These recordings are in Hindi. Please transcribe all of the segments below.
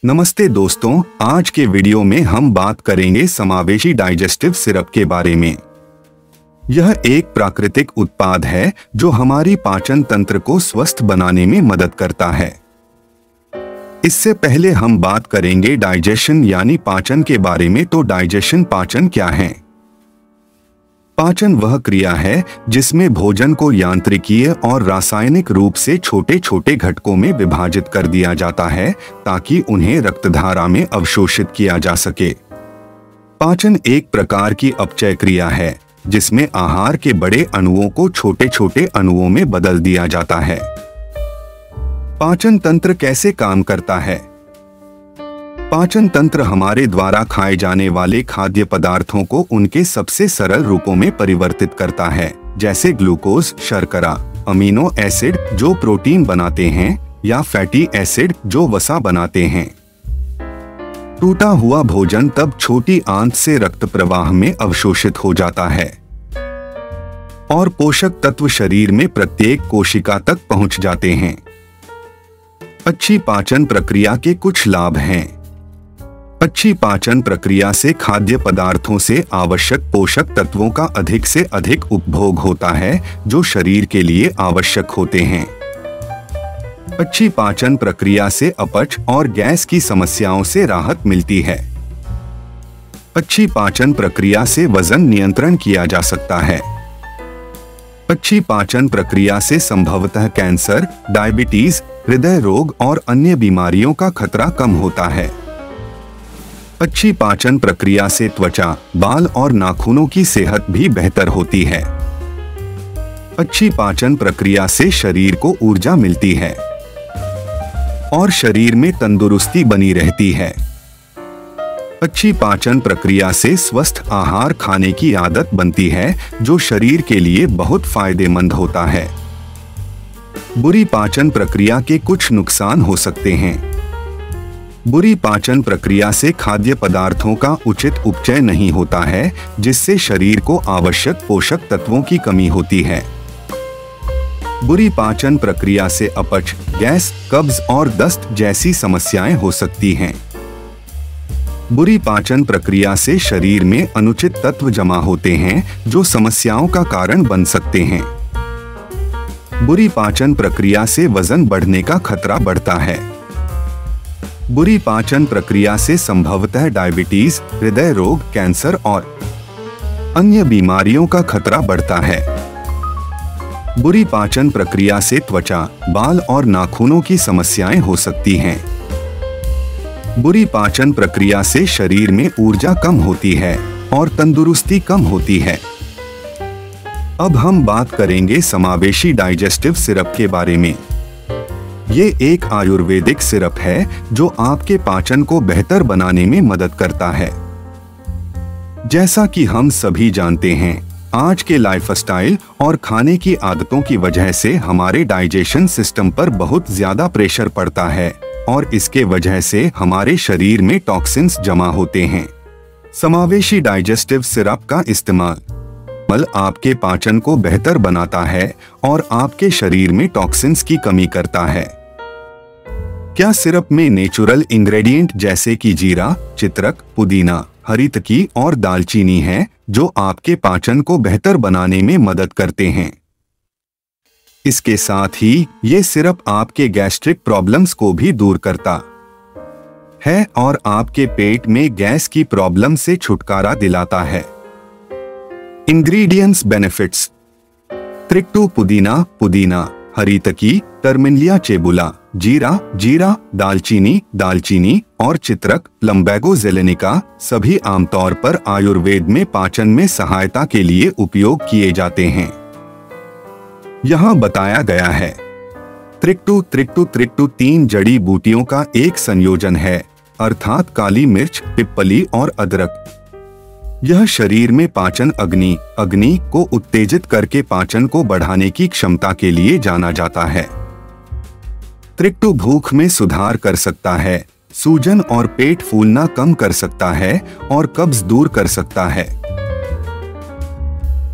नमस्ते दोस्तों, आज के वीडियो में हम बात करेंगे समावेशी डाइजेस्टिव सिरप के बारे में। यह एक प्राकृतिक उत्पाद है जो हमारी पाचन तंत्र को स्वस्थ बनाने में मदद करता है। इससे पहले हम बात करेंगे डाइजेशन यानी पाचन के बारे में। तो डाइजेशन पाचन क्या है? पाचन वह क्रिया है जिसमें भोजन को यांत्रिकीय और रासायनिक रूप से छोटे छोटे घटकों में विभाजित कर दिया जाता है ताकि उन्हें रक्तधारा में अवशोषित किया जा सके। पाचन एक प्रकार की अपचय क्रिया है जिसमें आहार के बड़े अणुओं को छोटे छोटे अणुओं में बदल दिया जाता है। पाचन तंत्र कैसे काम करता है? पाचन तंत्र हमारे द्वारा खाए जाने वाले खाद्य पदार्थों को उनके सबसे सरल रूपों में परिवर्तित करता है, जैसे ग्लूकोज, शर्करा, अमीनो एसिड जो प्रोटीन बनाते हैं या फैटी एसिड जो वसा बनाते हैं। टूटा हुआ भोजन तब छोटी आंत से रक्त प्रवाह में अवशोषित हो जाता है और पोषक तत्व शरीर में प्रत्येक कोशिका तक पहुंच जाते हैं। अच्छी पाचन प्रक्रिया के कुछ लाभ हैं। अच्छी पाचन प्रक्रिया से खाद्य पदार्थों से आवश्यक पोषक तत्वों का अधिक से अधिक उपभोग होता है जो शरीर के लिए आवश्यक होते हैं। अच्छी पाचन प्रक्रिया से अपच और गैस की समस्याओं से राहत मिलती है। अच्छी पाचन प्रक्रिया से वजन नियंत्रण किया जा सकता है। अच्छी पाचन प्रक्रिया से संभवतः कैंसर, डायबिटीज, हृदय रोग और अन्य बीमारियों का खतरा कम होता है। अच्छी पाचन प्रक्रिया से त्वचा, बाल और नाखूनों की सेहत भी बेहतर होती है। अच्छी पाचन प्रक्रिया से शरीर को ऊर्जा मिलती है और शरीर में तंदुरुस्ती बनी रहती है। अच्छी पाचन प्रक्रिया से स्वस्थ आहार खाने की आदत बनती है जो शरीर के लिए बहुत फायदेमंद होता है। बुरी पाचन प्रक्रिया के कुछ नुकसान हो सकते हैं। बुरी पाचन प्रक्रिया से खाद्य पदार्थों का उचित उपचय नहीं होता है जिससे शरीर को आवश्यक पोषक तत्वों की कमी होती है। बुरी पाचन प्रक्रिया से अपच, गैस, कब्ज और दस्त जैसी समस्याएं हो सकती हैं। बुरी पाचन प्रक्रिया से शरीर में अनुचित तत्व जमा होते हैं जो समस्याओं का कारण बन सकते हैं। बुरी पाचन प्रक्रिया से वजन बढ़ने का खतरा बढ़ता है। बुरी पाचन प्रक्रिया से संभवतः डायबिटीज, हृदय रोग, कैंसर और अन्य बीमारियों का खतरा बढ़ता है। बुरी पाचन प्रक्रिया से त्वचा, बाल और नाखूनों की समस्याएं हो सकती हैं। बुरी पाचन प्रक्रिया से शरीर में ऊर्जा कम होती है और तंदुरुस्ती कम होती है। अब हम बात करेंगे समावेशी डाइजेस्टिव सिरप के बारे में। ये एक आयुर्वेदिक सिरप है जो आपके पाचन को बेहतर बनाने में मदद करता है। जैसा कि हम सभी जानते हैं, आज के लाइफस्टाइल और खाने की आदतों की वजह से हमारे डाइजेशन सिस्टम पर बहुत ज्यादा प्रेशर पड़ता है और इसके वजह से हमारे शरीर में टॉक्सिन्स जमा होते हैं। समावेशी डाइजेस्टिव सिरप का इस्तेमाल आपके पाचन को बेहतर बनाता है और आपके शरीर में टॉक्सिन्स की कमी करता है। क्या सिरप में नेचुरल इंग्रेडिएंट जैसे कि जीरा, चित्रक, पुदीना, हरीतकी और दालचीनी है जो आपके पाचन को बेहतर बनाने में मदद करते हैं। इसके साथ ही ये सिरप आपके गैस्ट्रिक प्रॉब्लम्स को भी दूर करता है और आपके पेट में गैस की प्रॉब्लम से छुटकारा दिलाता है। इंग्रेडिएंट्स बेनिफिट्स: त्रिक्टू पुदीना, हरीतकी, टर्मिनिया चेबुला, जीरा, दालचीनी और चित्रक, प्लम्बैगो ज़ेलेनिका सभी आमतौर पर आयुर्वेद में पाचन में सहायता के लिए उपयोग किए जाते हैं। यहाँ बताया गया है। त्रिक्टू 3 जड़ी बूटियों का एक संयोजन है, अर्थात काली मिर्च, पिप्पली और अदरक। यह शरीर में पाचन अग्नि को उत्तेजित करके पाचन को बढ़ाने की क्षमता के लिए जाना जाता है। त्रिक्टू भूख में सुधार कर सकता है, सूजन और पेट फूलना कम कर सकता है और कब्ज दूर कर सकता है।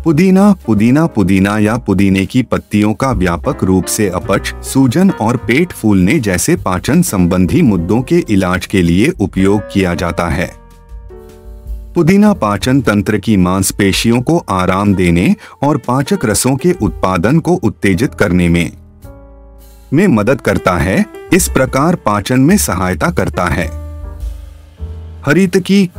पुदीना या पुदीने की पत्तियों का व्यापक रूप से अपच, सूजन और पेट फूलने जैसे पाचन संबंधी मुद्दों के इलाज के लिए उपयोग किया जाता है। पुदीना पाचन तंत्र की मांसपेशियों को आराम देने और पाचक रसों के उत्पादन को उत्तेजित करने में मदद करता है, इस प्रकार पाचन में सहायता करता है। हरितकी,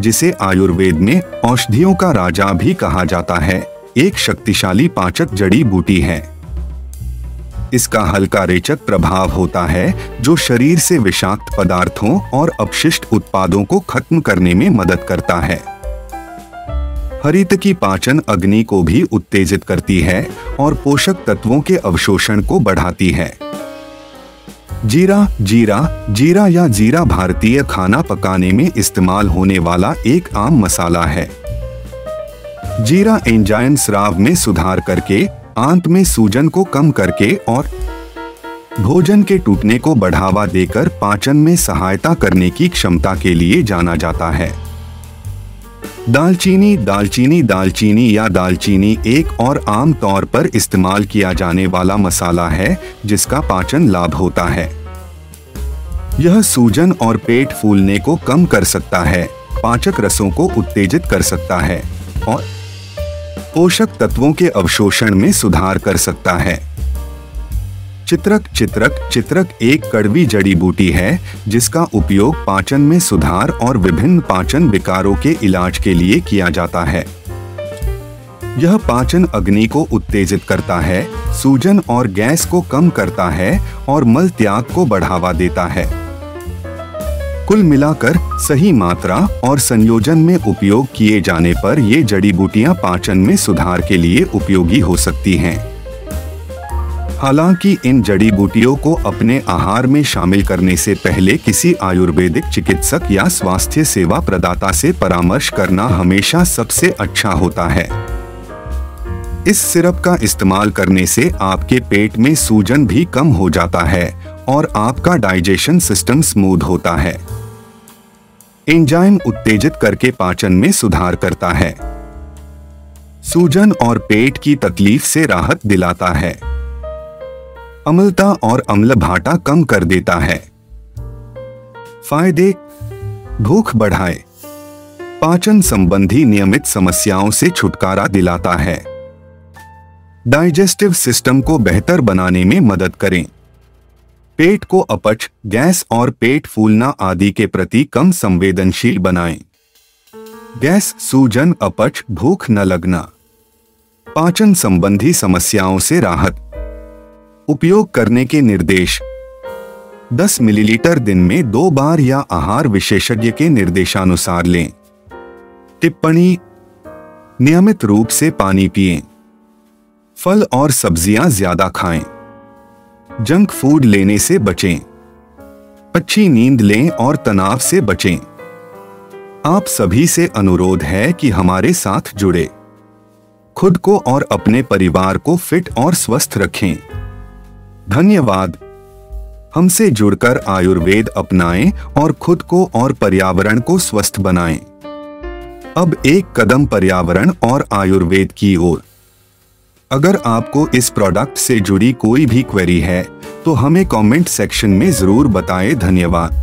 जिसे आयुर्वेद में औषधियों का राजा भी कहा जाता है, एक शक्तिशाली पाचक जड़ी बूटी है। इसका हल्का रेचक प्रभाव होता है जो शरीर से विषाक्त पदार्थों और अपशिष्ट उत्पादों को खत्म करने में मदद करता है। हरितकी पाचन अग्नि को भी उत्तेजित करती है और पोषक तत्वों के अवशोषण को बढ़ाती है। जीरा या जीरा भारतीय खाना पकाने में इस्तेमाल होने वाला एक आम मसाला है। जीरा एंजाइम स्राव में सुधार करके, आंत में सूजन को कम करके और भोजन के टूटने को बढ़ावा देकर पाचन में सहायता करने की क्षमता के लिए जाना जाता है। दालचीनी एक और आम तौर पर इस्तेमाल किया जाने वाला मसाला है जिसका पाचन लाभ होता है। यह सूजन और पेट फूलने को कम कर सकता है, पाचक रसों को उत्तेजित कर सकता है और पोषक तत्वों के अवशोषण में सुधार कर सकता है। चित्रक एक कड़वी जड़ी बूटी है जिसका उपयोग पाचन में सुधार और विभिन्न पाचन विकारों के इलाज के लिए किया जाता है। यह पाचन अग्नि को उत्तेजित करता है, सूजन और गैस को कम करता है और मल त्याग को बढ़ावा देता है। कुल मिलाकर सही मात्रा और संयोजन में उपयोग किए जाने पर ये जड़ी बूटियां पाचन में सुधार के लिए उपयोगी हो सकती हैं। हालांकि इन जड़ी बूटियों को अपने आहार में शामिल करने से पहले किसी आयुर्वेदिक चिकित्सक या स्वास्थ्य सेवा प्रदाता से परामर्श करना हमेशा सबसे अच्छा होता है। इस सिरप का इस्तेमाल करने से आपके पेट में सूजन भी कम हो जाता है और आपका डाइजेशन सिस्टम स्मूथ होता है। एंजाइम उत्तेजित करके पाचन में सुधार करता है। सूजन और पेट की तकलीफ से राहत दिलाता है। अम्लता और अम्ल भाटा कम कर देता है। फायदे: भूख बढ़ाए, पाचन संबंधी नियमित समस्याओं से छुटकारा दिलाता है, डाइजेस्टिव सिस्टम को बेहतर बनाने में मदद करें, पेट को अपच, गैस और पेट फूलना आदि के प्रति कम संवेदनशील बनाएं। गैस, सूजन, अपच, भूख न लगना, पाचन संबंधी समस्याओं से राहत। उपयोग करने के निर्देश: 10 मिलीलीटर दिन में 2 बार या आहार विशेषज्ञ के निर्देशानुसार लें। टिप्पणी: नियमित रूप से पानी पिएं, फल और सब्जियां ज्यादा खाएं, जंक फूड लेने से बचें, अच्छी नींद लें और तनाव से बचें। आप सभी से अनुरोध है कि हमारे साथ जुड़े, खुद को और अपने परिवार को फिट और स्वस्थ रखें। धन्यवाद। हमसे जुड़कर आयुर्वेद अपनाएं और खुद को और पर्यावरण को स्वस्थ बनाएं। अब एक कदम पर्यावरण और आयुर्वेद की ओर। अगर आपको इस प्रोडक्ट से जुड़ी कोई भी क्वेरी है तो हमें कमेंट सेक्शन में जरूर बताएं। धन्यवाद।